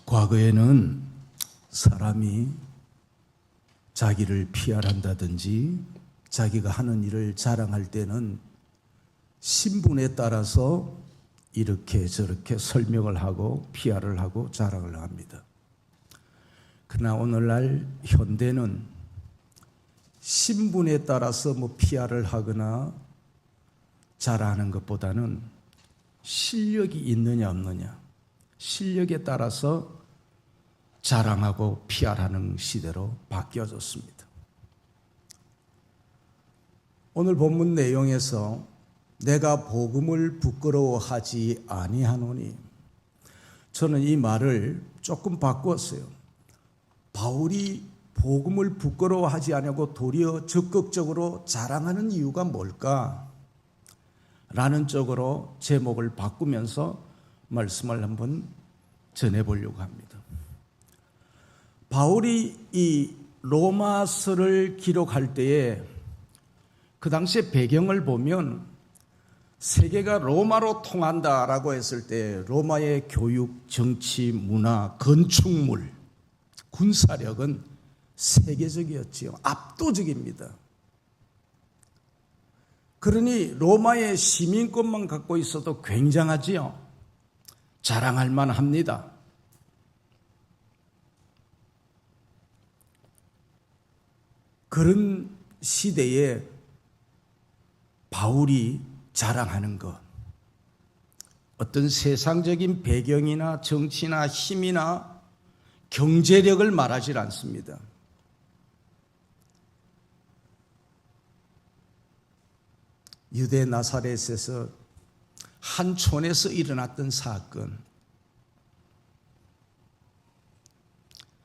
과거에는 사람이 자기를 PR한다든지 자기가 하는 일을 자랑할 때는 신분에 따라서 이렇게 저렇게 설명을 하고 PR을 하고 자랑을 합니다. 그러나 오늘날 현대는 신분에 따라서 PR을 하거나 자랑하는 것보다는 실력이 있느냐 없느냐, 실력에 따라서 자랑하고 PR하는 시대로 바뀌어졌습니다. 오늘 본문 내용에서 내가 복음을 부끄러워하지 아니하노니, 저는 이 말을 조금 바꿨어요. 바울이 복음을 부끄러워하지 않고 도리어 적극적으로 자랑하는 이유가 뭘까? 라는 쪽으로 제목을 바꾸면서 말씀을 한번 전해보려고 합니다. 바울이 이 로마서를 기록할 때에 그 당시의 배경을 보면 세계가 로마로 통한다라고 했을 때 로마의 교육, 정치, 문화, 건축물, 군사력은 세계적이었지요. 압도적입니다. 그러니 로마의 시민권만 갖고 있어도 굉장하지요. 자랑할 만합니다. 그런 시대에 바울이 자랑하는 것, 어떤 세상적인 배경이나 정치나 힘이나 경제력을 말하지 않습니다. 유대 나사렛에서 한 촌에서 일어났던 사건,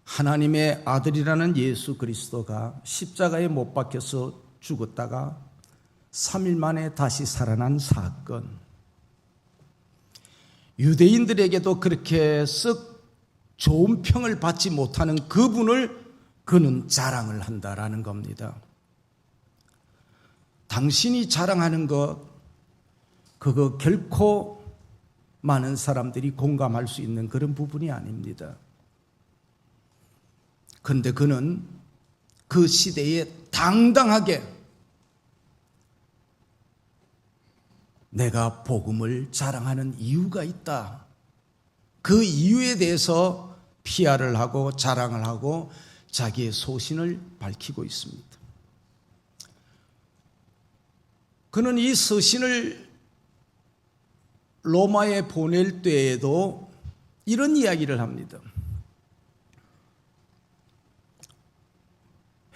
하나님의 아들이라는 예수 그리스도가 십자가에 못 박혀서 죽었다가 3일 만에 다시 살아난 사건, 유대인들에게도 그렇게 썩 좋은 평을 받지 못하는 그분을 그는 자랑을 한다라는 겁니다. 당신이 자랑하는 것, 그거 결코 많은 사람들이 공감할 수 있는 그런 부분이 아닙니다. 그런데 그는 그 시대에 당당하게 내가 복음을 자랑하는 이유가 있다, 그 이유에 대해서 PR을 하고 자랑을 하고 자기의 소신을 밝히고 있습니다. 그는 이 서신을 로마에 보낼 때에도 이런 이야기를 합니다.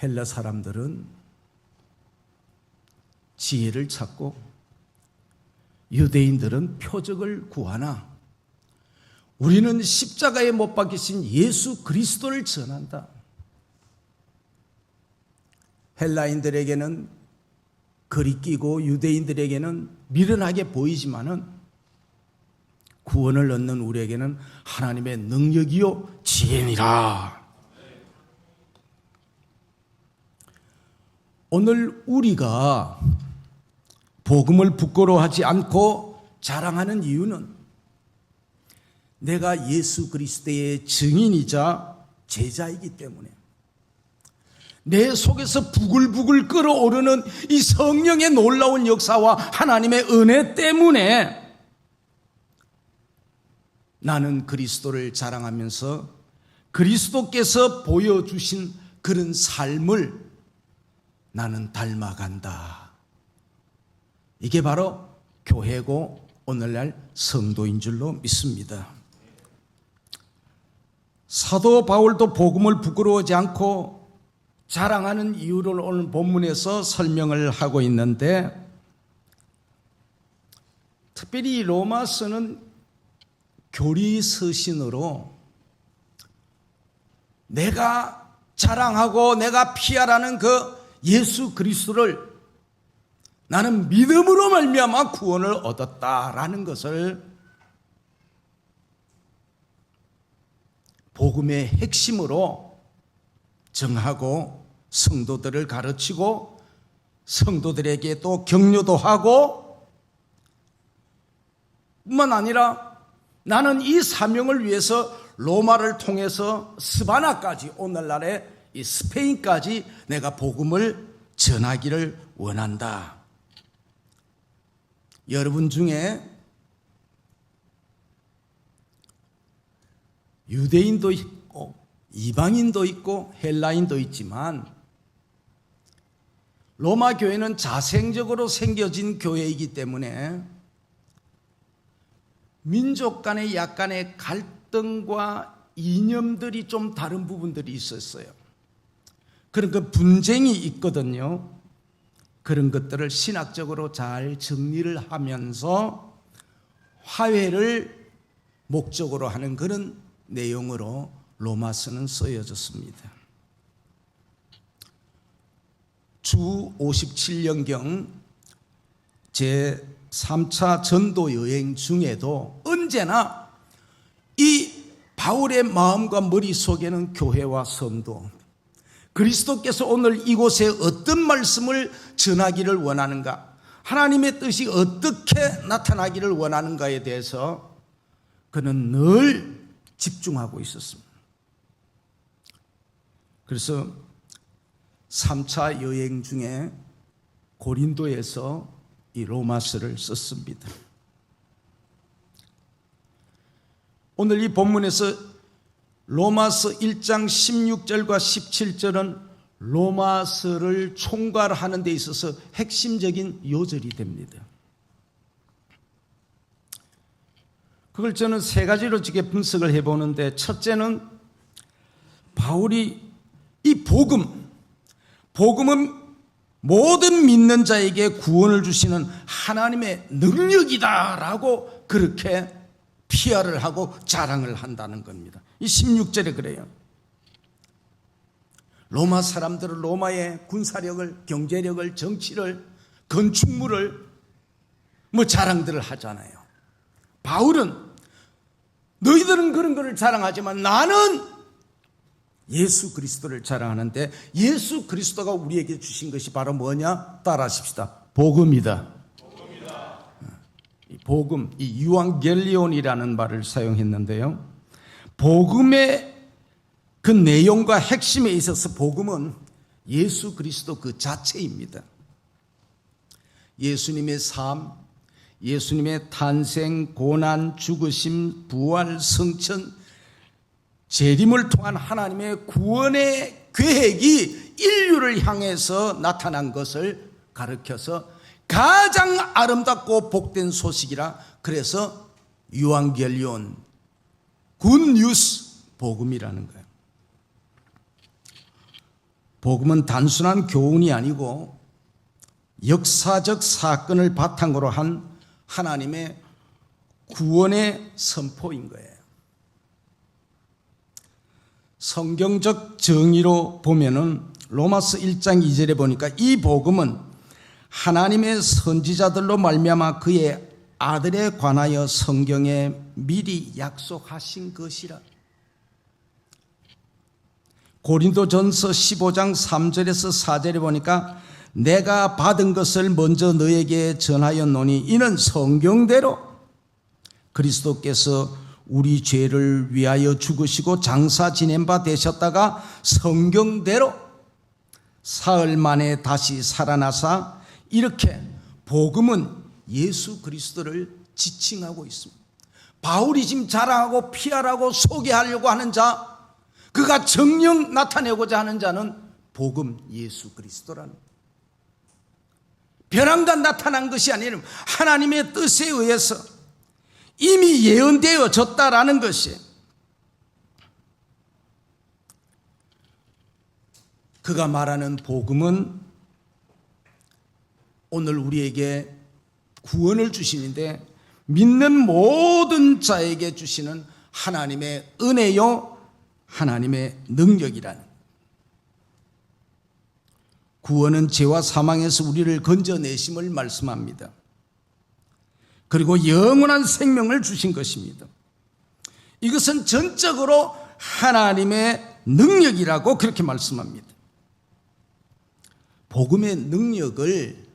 헬라 사람들은 지혜를 찾고 유대인들은 표적을 구하나 우리는 십자가에 못 박히신 예수 그리스도를 전한다. 헬라인들에게는 거리끼고 유대인들에게는 미련하게 보이지만은 구원을 얻는 우리에게는 하나님의 능력이요 지혜니라. 오늘 우리가 복음을 부끄러워하지 않고 자랑하는 이유는 내가 예수 그리스도의 증인이자 제자이기 때문에, 내 속에서 부글부글 끓어오르는 이 성령의 놀라운 역사와 하나님의 은혜 때문에 나는 그리스도를 자랑하면서 그리스도께서 보여주신 그런 삶을 나는 닮아간다. 이게 바로 교회고 오늘날 성도인 줄로 믿습니다. 사도 바울도 복음을 부끄러워하지 않고 자랑하는 이유를 오늘 본문에서 설명을 하고 있는데, 특별히 로마서는 교리 서신으로 내가 자랑하고 내가 PR하는 그 예수 그리스도를 나는 믿음으로 말미암아 구원을 얻었다라는 것을 복음의 핵심으로 정하고 성도들을 가르치고 성도들에게 또 격려도 하고 뿐만 아니라 나는 이 사명을 위해서 로마를 통해서 스바나까지, 오늘날의 이 스페인까지 내가 복음을 전하기를 원한다. 여러분 중에 유대인도 있고 이방인도 있고 헬라인도 있지만 로마 교회는 자생적으로 생겨진 교회이기 때문에 민족 간의 약간의 갈등과 이념들이 좀 다른 부분들이 있었어요. 그런 그 분쟁이 있거든요. 그런 것들을 신학적으로 잘 정리를 하면서 화해를 목적으로 하는 그런 내용으로 로마서는 쓰여졌습니다. 주 57년경 제3차 전도 여행 중에도 언제나 이 바울의 마음과 머릿속에는 교회와 성도, 그리스도께서 오늘 이곳에 어떤 말씀을 전하기를 원하는가, 하나님의 뜻이 어떻게 나타나기를 원하는가에 대해서 그는 늘 집중하고 있었습니다. 그래서 3차 여행 중에 고린도에서 이 로마서를 썼습니다. 오늘 이 본문에서 로마서 1장 16절과 17절은 로마서를 총괄하는 데 있어서 핵심적인 요절이 됩니다. 그걸 저는 세 가지로 지금 분석을 해보는데, 첫째는 바울이 이 복음은 모든 믿는 자에게 구원을 주시는 하나님의 능력이다라고 그렇게 PR을 하고 자랑을 한다는 겁니다. 이 16절에 그래요. 로마 사람들은 로마의 군사력을, 경제력을, 정치를, 건축물을 자랑들을 하잖아요. 바울은 너희들은 그런 것을 자랑하지만 나는 예수 그리스도를 자랑하는데, 예수 그리스도가 우리에게 주신 것이 바로 뭐냐? 따라하십시다. 복음이다. 복음, 이 유앙겔리온이라는 말을 사용했는데요, 복음의 그 내용과 핵심에 있어서 복음은 예수 그리스도 그 자체입니다. 예수님의 삶, 예수님의 탄생, 고난, 죽으심, 부활, 성천, 재림을 통한 하나님의 구원의 계획이 인류를 향해서 나타난 것을 가르쳐서 가장 아름답고 복된 소식이라, 그래서 유앙겔리온, 굿뉴스, 복음이라는 거예요. 복음은 단순한 교훈이 아니고 역사적 사건을 바탕으로 한 하나님의 구원의 선포인 거예요. 성경적 정의로 보면은 로마서 1장 2절에 보니까 이 복음은 하나님의 선지자들로 말미암아 그의 아들에 관하여 성경에 미리 약속하신 것이라. 고린도전서 15장 3절에서 4절에 보니까 내가 받은 것을 먼저 너에게 전하였노니 이는 성경대로 그리스도께서 우리 죄를 위하여 죽으시고 장사 지낸 바 되셨다가 성경대로 사흘 만에 다시 살아나사, 이렇게 복음은 예수 그리스도를 지칭하고 있습니다. 바울이 지금 자랑하고 PR하고 소개하려고 하는 자, 그가 정령 나타내고자 하는 자는 복음 예수 그리스도라는, 벼랑과 나타난 것이 아니라 하나님의 뜻에 의해서 이미 예언되어졌다라는 것이, 그가 말하는 복음은 오늘 우리에게 구원을 주시는데 믿는 모든 자에게 주시는 하나님의 은혜요, 하나님의 능력이라는, 구원은 죄와 사망에서 우리를 건져내심을 말씀합니다. 그리고 영원한 생명을 주신 것입니다. 이것은 전적으로 하나님의 능력이라고 그렇게 말씀합니다. 복음의 능력을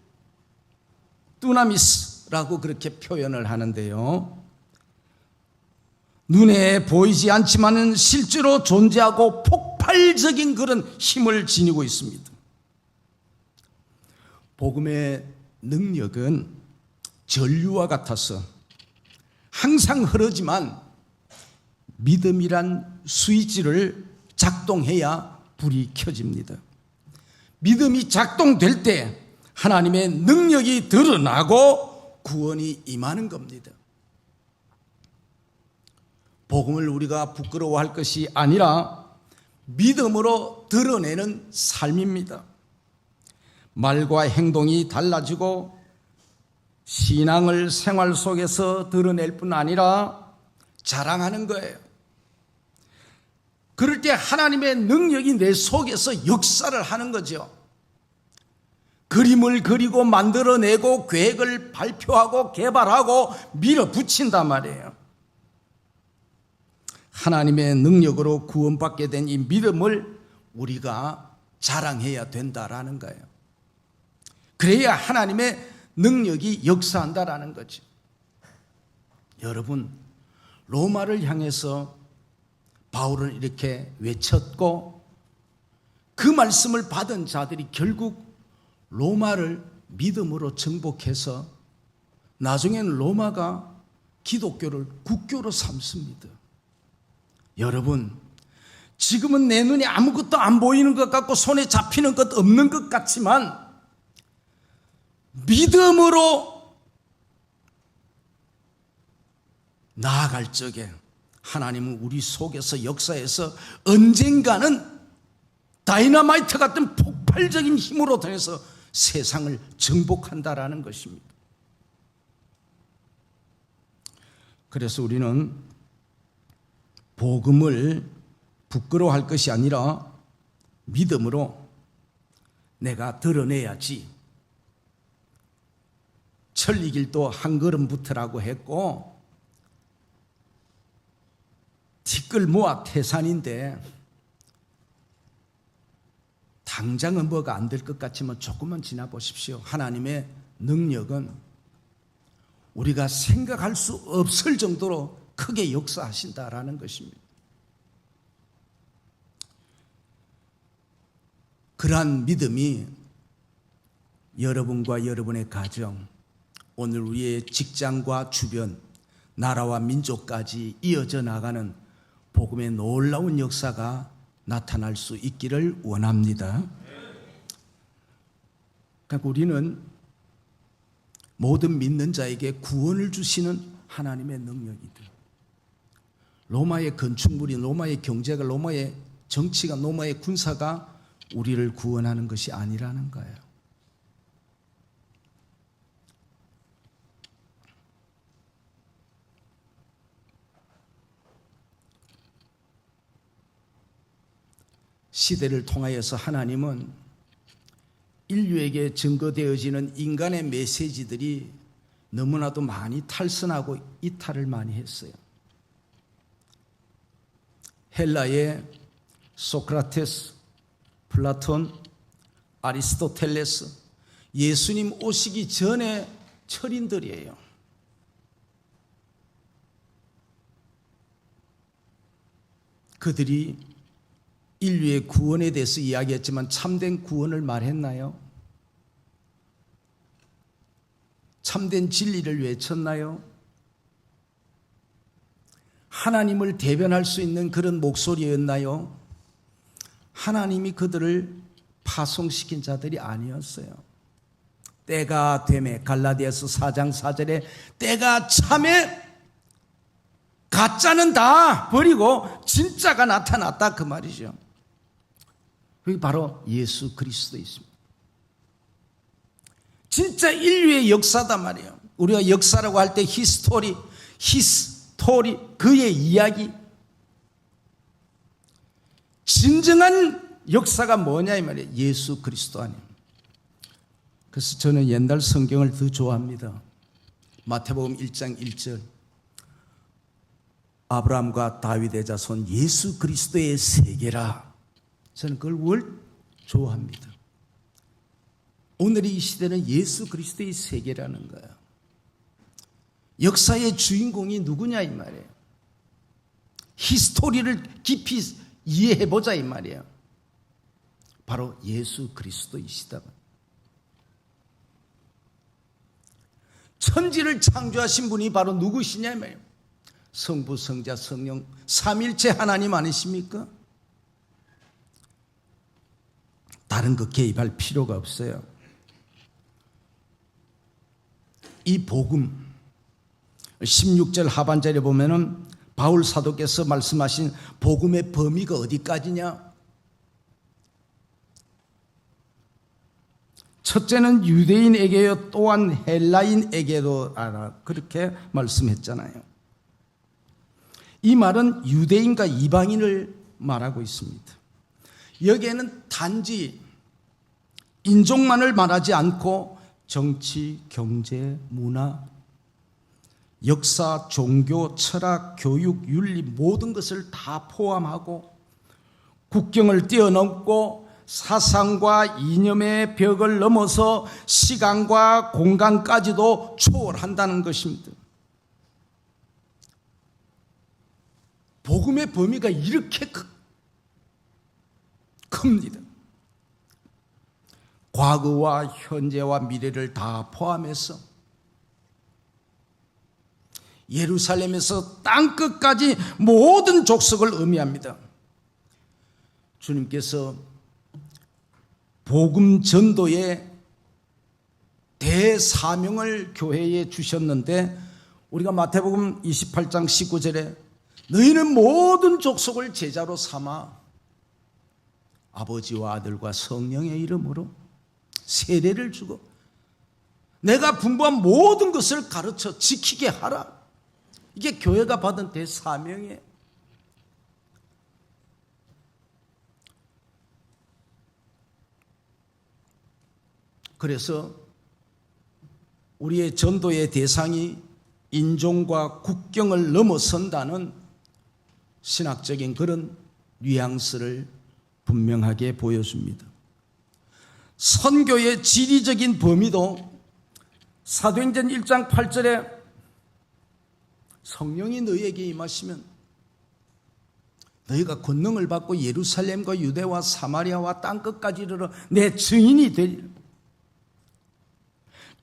뚜나미스라고 그렇게 표현을 하는데요, 눈에 보이지 않지만 실제로 존재하고 폭발적인 그런 힘을 지니고 있습니다. 복음의 능력은 전류와 같아서 항상 흐르지만 믿음이란 스위치를 작동해야 불이 켜집니다. 믿음이 작동될 때 하나님의 능력이 드러나고 구원이 임하는 겁니다. 복음을 우리가 부끄러워할 것이 아니라 믿음으로 드러내는 삶입니다. 말과 행동이 달라지고 신앙을 생활 속에서 드러낼 뿐 아니라 자랑하는 거예요. 그럴 때 하나님의 능력이 내 속에서 역사를 하는 거죠. 그림을 그리고 만들어내고 계획을 발표하고 개발하고 밀어붙인단 말이에요. 하나님의 능력으로 구원받게 된 이 믿음을 우리가 자랑해야 된다라는 거예요. 그래야 하나님의 능력이 역사한다라는 거죠. 여러분, 로마를 향해서 바울은 이렇게 외쳤고 그 말씀을 받은 자들이 결국 로마를 믿음으로 정복해서 나중에는 로마가 기독교를 국교로 삼습니다. 여러분, 지금은 내 눈에 아무것도 안 보이는 것 같고 손에 잡히는 것 없는 것 같지만 믿음으로 나아갈 적에 하나님은 우리 속에서 역사에서 언젠가는 다이너마이트 같은 폭발적인 힘으로 통해서 세상을 정복한다라는 것입니다. 그래서 우리는 복음을 부끄러워할 것이 아니라 믿음으로 내가 드러내야지. 천리길도 한 걸음부터라고 했고 티끌 모아 태산인데 당장은 뭐가 안 될 것 같지만 조금만 지나 보십시오. 하나님의 능력은 우리가 생각할 수 없을 정도로 크게 역사하신다라는 것입니다. 그러한 믿음이 여러분과 여러분의 가정, 오늘 우리의 직장과 주변, 나라와 민족까지 이어져 나가는 복음의 놀라운 역사가 나타날 수 있기를 원합니다. 그러니까 우리는 모든 믿는 자에게 구원을 주시는 하나님의 능력이다. 로마의 건축물이, 로마의 경제가, 로마의 정치가, 로마의 군사가 우리를 구원하는 것이 아니라는 거예요. 시대를 통하여서 하나님은 인류에게 증거되어지는 인간의 메시지들이 너무나도 많이 탈선하고 이탈을 많이 했어요. 헬라의 소크라테스, 플라톤, 아리스토텔레스, 예수님 오시기 전에 철인들이에요. 그들이 인류의 구원에 대해서 이야기했지만 참된 구원을 말했나요? 참된 진리를 외쳤나요? 하나님을 대변할 수 있는 그런 목소리였나요? 하나님이 그들을 파송시킨 자들이 아니었어요. 때가 되매, 갈라디아서 4장 4절에 때가 참에 가짜는 다 버리고 진짜가 나타났다, 그 말이죠. 그게 바로 예수 그리스도 있습니다. 진짜 인류의 역사단 말이에요. 우리가 역사라고 할 때 히스토리, 그의 이야기, 진정한 역사가 뭐냐 이 말이에요. 예수 그리스도 아니에요. 그래서 저는 옛날 성경을 더 좋아합니다. 마태복음 1장 1절, 아브라함과 다윗의 자손 예수 그리스도의 세계라. 저는 그걸 좋아합니다. 오늘 이 시대는 예수 그리스도의 세계라는 거예요. 역사의 주인공이 누구냐 이 말이에요. 히스토리를 깊이 이해해보자 이 말이에요. 바로 예수 그리스도이시다. 천지를 창조하신 분이 바로 누구시냐 이 말이에요. 성부, 성자, 성령 삼일체 하나님 아니십니까? 다른 거 개입할 필요가 없어요. 이 복음 16절 하반절에 보면은 바울 사도께서 말씀하신 복음의 범위가 어디까지냐? 첫째는 유대인에게요 또한 헬라인에게도 알아, 그렇게 말씀했잖아요. 이 말은 유대인과 이방인을 말하고 있습니다. 여기에는 단지 인종만을 말하지 않고 정치, 경제, 문화, 역사, 종교, 철학, 교육, 윤리 모든 것을 다 포함하고 국경을 뛰어넘고 사상과 이념의 벽을 넘어서 시간과 공간까지도 초월한다는 것입니다. 복음의 범위가 이렇게 큽니다. 과거와 현재와 미래를 다 포함해서 예루살렘에서 땅끝까지 모든 족속을 의미합니다. 주님께서 복음 전도의 대사명을 교회에 주셨는데 우리가 마태복음 28장 19절에 너희는 모든 족속을 제자로 삼아 아버지와 아들과 성령의 이름으로 세례를 주고 내가 분부한 모든 것을 가르쳐 지키게 하라. 이게 교회가 받은 대사명이에요. 그래서 우리의 전도의 대상이 인종과 국경을 넘어선다는 신학적인 그런 뉘앙스를 분명하게 보여줍니다. 선교의 지리적인 범위도 사도행전 1장 8절에 성령이 너희에게 임하시면 너희가 권능을 받고 예루살렘과 유대와 사마리아와 땅끝까지 이르러 내 증인이 되리라.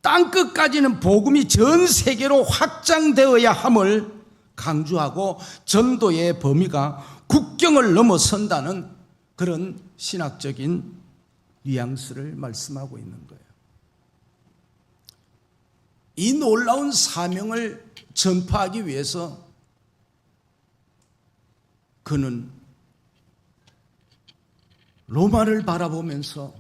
땅끝까지는 복음이 전 세계로 확장되어야 함을 강조하고 전도의 범위가 국경을 넘어선다는 그런 신학적인 뉘앙스를 말씀하고 있는 거예요. 이 놀라운 사명을 전파하기 위해서 그는 로마를 바라보면서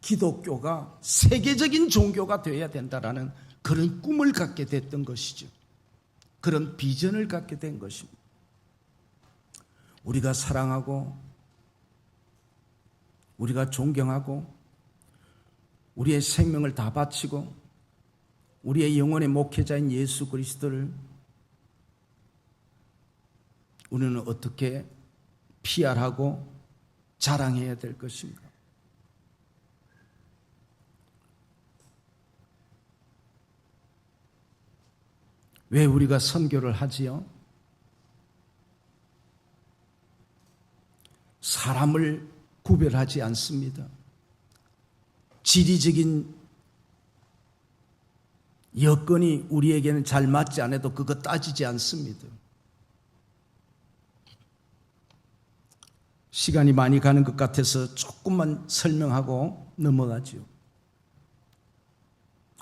기독교가 세계적인 종교가 되어야 된다라는 그런 꿈을 갖게 됐던 것이죠. 그런 비전을 갖게 된 것입니다. 우리가 사랑하고 우리가 존경하고 우리의 생명을 다 바치고 우리의 영혼의 목회자인 예수 그리스도를 우리는 어떻게 PR하고 자랑해야 될 것인가? 왜 우리가 선교를 하지요? 사람을 구별하지 않습니다. 지리적인 여건이 우리에게는 잘 맞지 않아도 그거 따지지 않습니다. 시간이 많이 가는 것 같아서 조금만 설명하고 넘어가죠.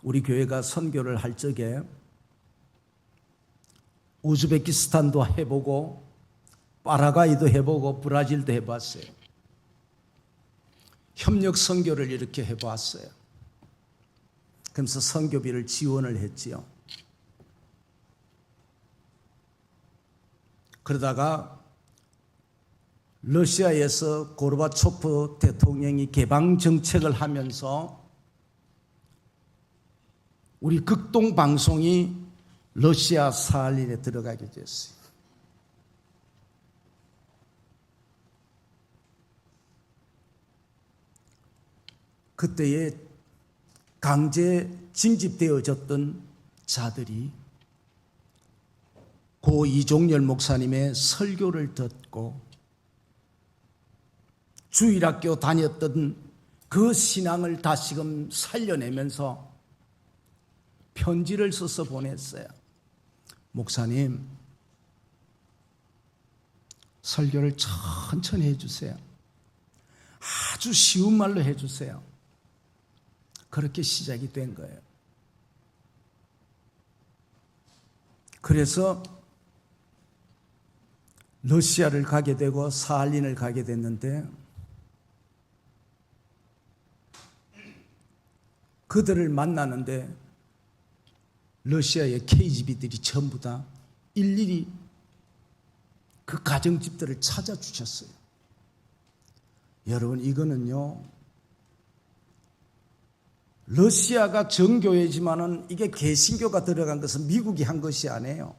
우리 교회가 선교를 할 적에 우즈베키스탄도 해보고 파라과이도 해보고 브라질도 해봤어요. 협력 선교를 이렇게 해봤어요. 그러면서 선교비를 지원을 했지요. 그러다가 러시아에서 고르바초프 대통령이 개방 정책을 하면서 우리 극동 방송이 러시아 사할린에 들어가게 됐어요. 그때에 강제 징집되어졌던 자들이 고 이종열 목사님의 설교를 듣고 주일학교 다녔던 그 신앙을 다시금 살려내면서 편지를 써서 보냈어요. 목사님, 설교를 천천히 해주세요. 아주 쉬운 말로 해주세요. 그렇게 시작이 된 거예요. 그래서 러시아를 가게 되고 사할린을 가게 됐는데 그들을 만나는데 러시아의 KGB들이 전부 다 일일이 그 가정집들을 찾아주셨어요. 여러분, 이거는요, 러시아가 정교회지만은 이게 개신교가 들어간 것은 미국이 한 것이 아니에요.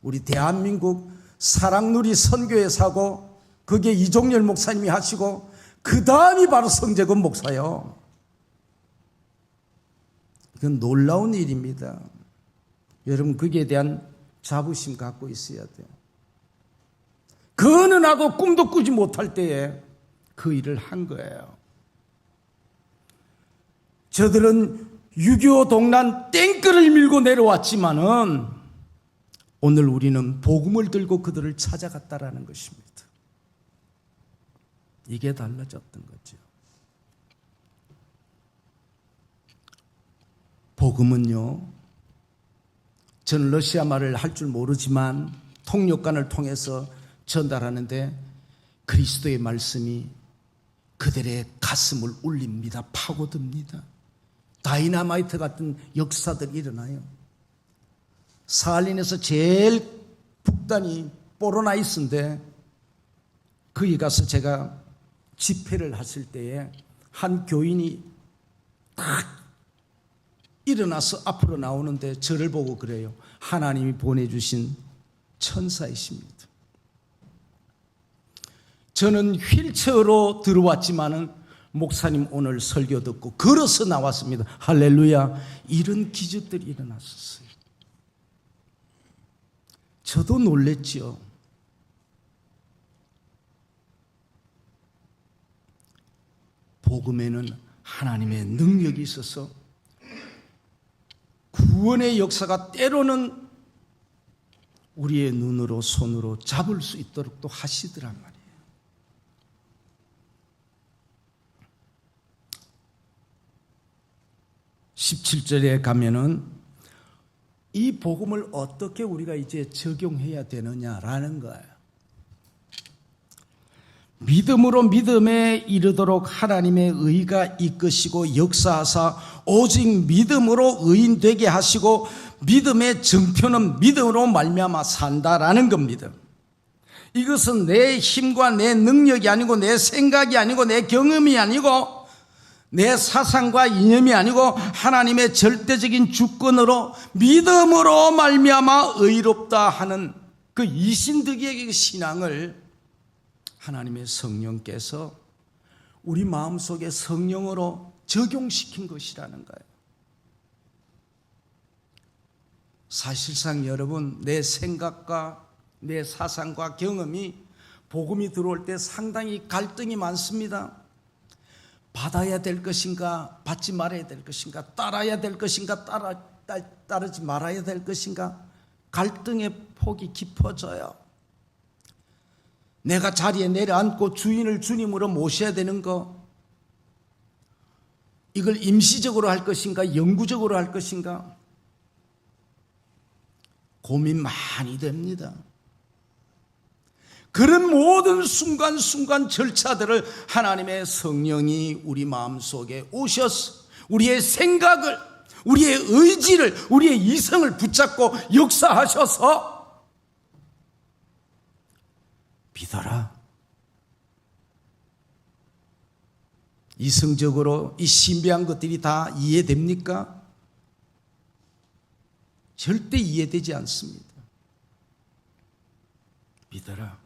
우리 대한민국 사랑누리 선교회사고 그게 이종열 목사님이 하시고 그 다음이 바로 성재건 목사요. 이건 놀라운 일입니다. 여러분, 거기에 대한 자부심 갖고 있어야 돼요. 그는 나도 꿈도 꾸지 못할 때에 그 일을 한 거예요. 저들은 6.25 동란 땡끌을 밀고 내려왔지만은 오늘 우리는 복음을 들고 그들을 찾아갔다라는 것입니다. 이게 달라졌던 거죠. 복음은요, 저는 러시아 말을 할 줄 모르지만 통역관을 통해서 전달하는데 그리스도의 말씀이 그들의 가슴을 울립니다. 파고듭니다. 다이나마이트 같은 역사들이 일어나요. 사할린에서 제일 북단이 보로나이스인데 거기 가서 제가 집회를 했을 때에 한 교인이 딱 일어나서 앞으로 나오는데 저를 보고 그래요. 하나님이 보내주신 천사이십니다. 저는 휠체어로 들어왔지만은 목사님 오늘 설교 듣고 걸어서 나왔습니다. 할렐루야. 이런 기적들이 일어났었어요. 저도 놀랬지요. 복음에는 하나님의 능력이 있어서 구원의 역사가 때로는 우리의 눈으로 손으로 잡을 수 있도록 또 하시더란 말이에요. 17절에 가면은 이 복음을 어떻게 우리가 이제 적용해야 되느냐라는 거예요. 믿음으로 믿음에 이르도록 하나님의 의가 이끄시고 역사하사 오직 믿음으로 의인 되게 하시고 믿음의 정표는 믿음으로 말미암아 산다라는 겁니다. 이것은 내 힘과 내 능력이 아니고 내 생각이 아니고 내 경험이 아니고 내 사상과 이념이 아니고 하나님의 절대적인 주권으로 믿음으로 말미암아 의롭다 하는 그 이신득이의 신앙을 하나님의 성령께서 우리 마음속에 성령으로 적용시킨 것이라는 거예요. 사실상 여러분, 내 생각과 내 사상과 경험이 복음이 들어올 때 상당히 갈등이 많습니다. 받아야 될 것인가, 받지 말아야 될 것인가, 따라야 될 것인가, 따르지 말아야 될 것인가, 갈등의 폭이 깊어져요. 내가 자리에 내려앉고 주인을 주님으로 모셔야 되는 거, 이걸 임시적으로 할 것인가, 영구적으로 할 것인가, 고민 많이 됩니다. 그런 모든 순간순간 절차들을 하나님의 성령이 우리 마음속에 오셔서 우리의 생각을, 우리의 의지를, 우리의 이성을 붙잡고 역사하셔서 믿어라. 이성적으로 이 신비한 것들이 다 이해됩니까? 절대 이해되지 않습니다. 믿어라.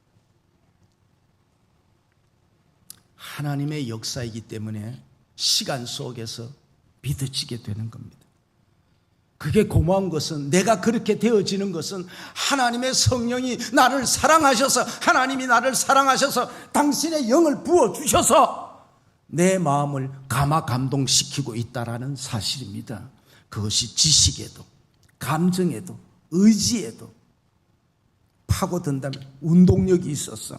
하나님의 역사이기 때문에 시간 속에서 믿어지게 되는 겁니다. 그게 고마운 것은, 내가 그렇게 되어지는 것은 하나님의 성령이 나를 사랑하셔서, 하나님이 나를 사랑하셔서 당신의 영을 부어주셔서 내 마음을 감동시키고 있다라는 사실입니다. 그것이 지식에도, 감정에도, 의지에도 파고든다면 운동력이 있어서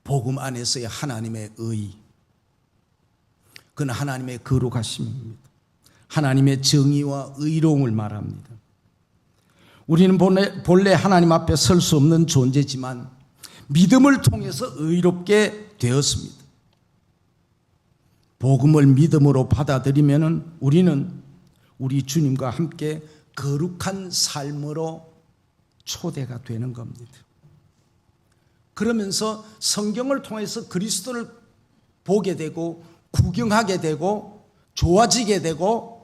복음 안에서의 하나님의 의, 그는 하나님의 거룩하심입니다. 하나님의 정의와 의로움을 말합니다. 우리는 본래 하나님 앞에 설 수 없는 존재지만 믿음을 통해서 의롭게 되었습니다. 복음을 믿음으로 받아들이면 우리는 우리 주님과 함께 거룩한 삶으로 초대가 되는 겁니다. 그러면서 성경을 통해서 그리스도를 보게 되고 구경하게 되고 좋아지게 되고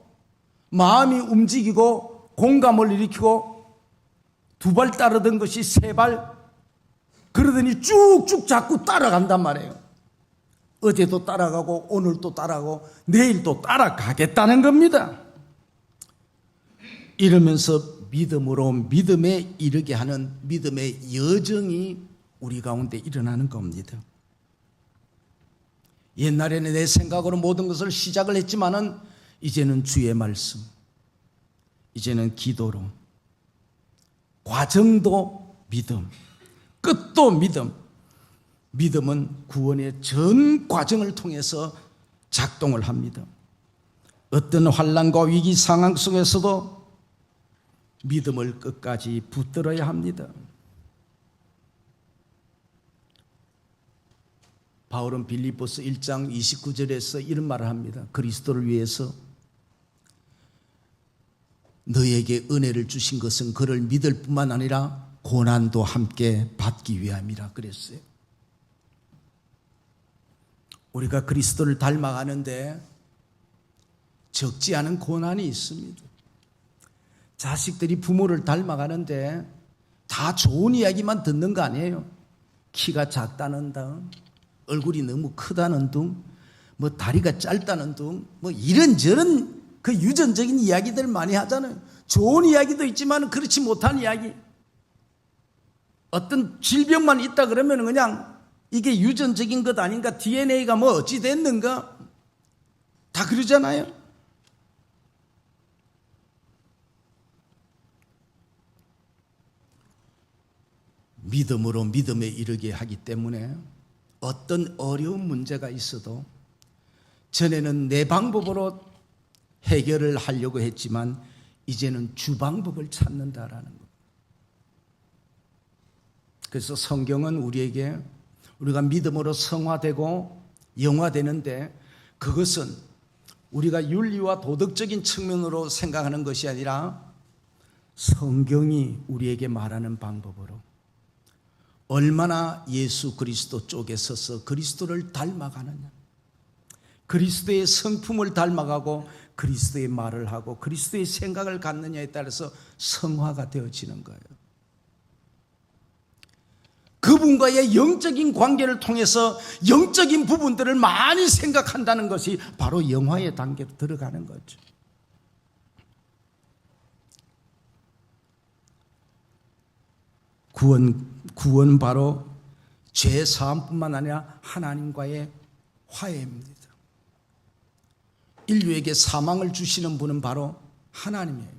마음이 움직이고 공감을 일으키고 두 발 따르던 것이 세 발, 그러더니 쭉쭉 자꾸 따라간단 말이에요. 어제도 따라가고 오늘도 따라가고 내일도 따라가겠다는 겁니다. 이러면서 믿음으로 믿음에 이르게 하는 믿음의 여정이 우리 가운데 일어나는 겁니다. 옛날에는 내 생각으로 모든 것을 시작을 했지만은 이제는 주의 말씀, 이제는 기도로, 과정도 믿음, 끝도 믿음. 믿음은 구원의 전 과정을 통해서 작동을 합니다. 어떤 환난과 위기 상황 속에서도 믿음을 끝까지 붙들어야 합니다. 바울은 빌립보서 1장 29절에서 이런 말을 합니다. 그리스도를 위해서 너에게 은혜를 주신 것은 그를 믿을 뿐만 아니라 고난도 함께 받기 위함이라 그랬어요. 우리가 그리스도를 닮아가는데 적지 않은 고난이 있습니다. 자식들이 부모를 닮아가는데 다 좋은 이야기만 듣는 거 아니에요. 키가 작다는 등, 얼굴이 너무 크다는 등, 뭐 다리가 짧다는 등, 뭐 이런저런 그 유전적인 이야기들 많이 하잖아요. 좋은 이야기도 있지만 그렇지 못한 이야기. 어떤 질병만 있다 그러면 그냥 이게 유전적인 것 아닌가, DNA가 뭐 어찌 됐는가 다 그러잖아요. 믿음으로 믿음에 이르게 하기 때문에 어떤 어려운 문제가 있어도, 전에는 내 방법으로 해결을 하려고 했지만 이제는 주 방법을 찾는다라는 것. 그래서 성경은 우리에게, 우리가 믿음으로 성화되고 영화되는데, 그것은 우리가 윤리와 도덕적인 측면으로 생각하는 것이 아니라 성경이 우리에게 말하는 방법으로, 얼마나 예수 그리스도 쪽에 서서 그리스도를 닮아가느냐, 그리스도의 성품을 닮아가고 그리스도의 말을 하고 그리스도의 생각을 갖느냐에 따라서 성화가 되어지는 거예요. 그분과의 영적인 관계를 통해서 영적인 부분들을 많이 생각한다는 것이 바로 영화의 단계로 들어가는 거죠. 구원은 바로 죄 사함뿐만 아니라 하나님과의 화해입니다. 인류에게 사망을 주시는 분은 바로 하나님이에요.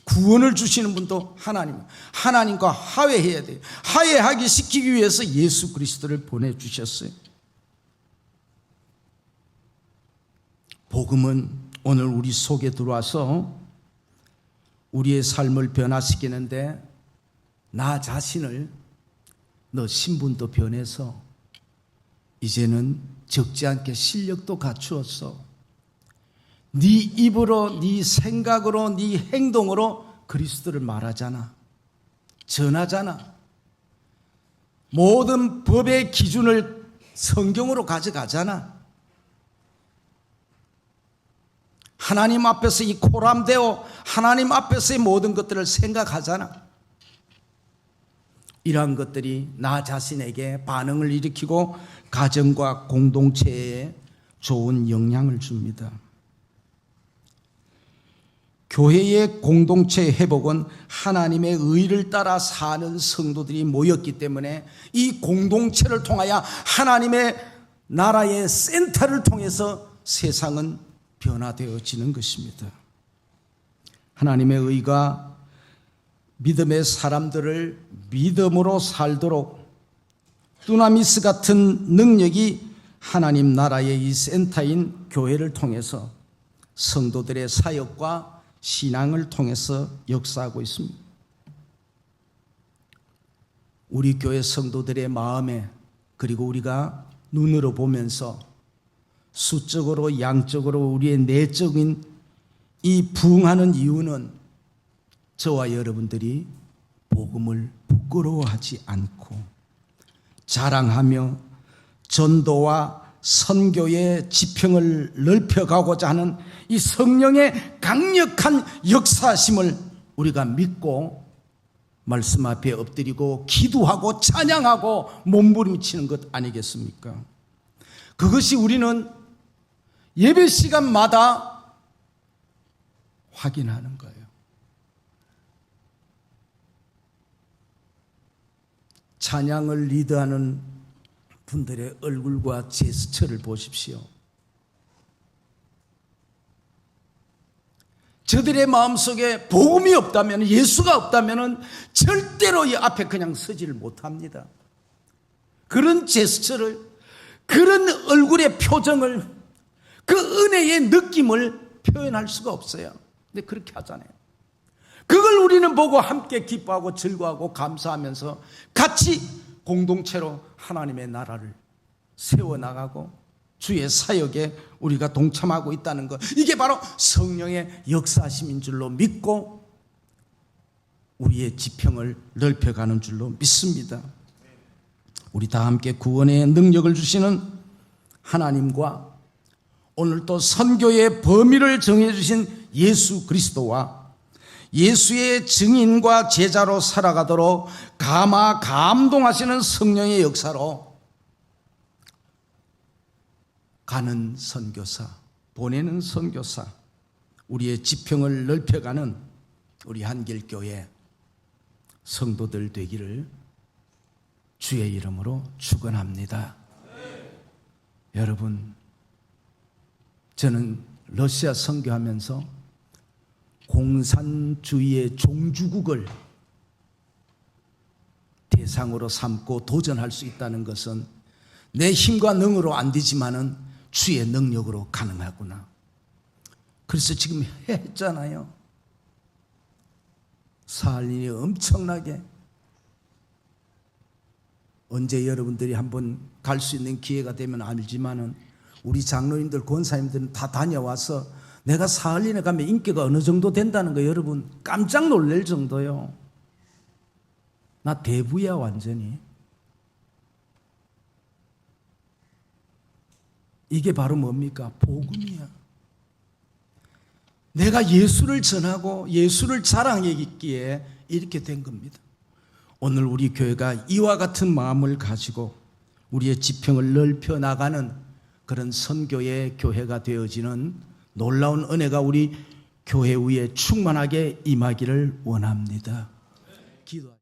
구원을 주시는 분도 하나님이에요. 하나님과 화해해야 돼요. 화해하기 시키기 위해서 예수 그리스도를 보내주셨어요. 복음은 오늘 우리 속에 들어와서 우리의 삶을 변화시키는데, 나 자신을, 너 신분도 변해서 이제는 적지 않게 실력도 갖추었어. 네 입으로, 네 생각으로, 네 행동으로 그리스도를 말하잖아, 전하잖아. 모든 법의 기준을 성경으로 가져가잖아. 하나님 앞에서 이 코람되어 하나님 앞에서의 모든 것들을 생각하잖아. 이러한 것들이 나 자신에게 반응을 일으키고 가정과 공동체에 좋은 영향을 줍니다. 교회의 공동체 회복은 하나님의 의를 따라 사는 성도들이 모였기 때문에 이 공동체를 통하여 하나님의 나라의 센터를 통해서 세상은 변화되어지는 것입니다. 하나님의 의가 믿음의 사람들을 믿음으로 살도록 두나미스 같은 능력이 하나님 나라의 이 센터인 교회를 통해서 성도들의 사역과 신앙을 통해서 역사하고 있습니다. 우리 교회 성도들의 마음에, 그리고 우리가 눈으로 보면서 수적으로 양적으로 우리의 내적인 이 부흥하는 이유는 저와 여러분들이 복음을 부끄러워하지 않고 자랑하며 전도와 선교의 지평을 넓혀가고자 하는 이 성령의 강력한 역사심을 우리가 믿고 말씀 앞에 엎드리고 기도하고 찬양하고 몸부림치는 것 아니겠습니까? 그것이 우리는 예배 시간마다 확인하는 거예요. 찬양을 리드하는 분들의 얼굴과 제스처를 보십시오. 저들의 마음속에 복음이 없다면, 예수가 없다면 절대로 이 앞에 그냥 서지를 못합니다. 그런 제스처를, 그런 얼굴의 표정을, 그 은혜의 느낌을 표현할 수가 없어요. 근데 그렇게 하잖아요. 그걸 우리는 보고 함께 기뻐하고 즐거워하고 감사하면서 같이 공동체로 하나님의 나라를 세워나가고 주의 사역에 우리가 동참하고 있다는 것, 이게 바로 성령의 역사심인 줄로 믿고 우리의 지평을 넓혀가는 줄로 믿습니다. 우리 다 함께 구원의 능력을 주시는 하나님과 오늘 또 선교의 범위를 정해주신 예수 그리스도와 예수의 증인과 제자로 살아가도록 감동하시는 성령의 역사로 가는 선교사, 보내는 선교사, 우리의 지평을 넓혀가는 우리 한길교회 성도들 되기를 주의 이름으로 축원합니다. 여러분, 저는 러시아 선교하면서 공산주의의 종주국을 대상으로 삼고 도전할 수 있다는 것은 내 힘과 능으로 안 되지만은 주의 능력으로 가능하구나. 그래서 지금 했잖아요. 사할린이 엄청나게. 언제 여러분들이 한번 갈 수 있는 기회가 되면 알지만은 우리 장로님들, 권사님들은 다 다녀와서 내가 사할린에 가면 인기가 어느 정도 된다는 거 여러분 깜짝 놀랄 정도요. 나 대부야 완전히. 이게 바로 뭡니까? 복음이야. 내가 예수를 전하고 예수를 자랑했기에 이렇게 된 겁니다. 오늘 우리 교회가 이와 같은 마음을 가지고 우리의 지평을 넓혀 나가는 그런 선교의 교회가 되어지는 놀라운 은혜가 우리 교회 위에 충만하게 임하기를 원합니다. 기도합니다.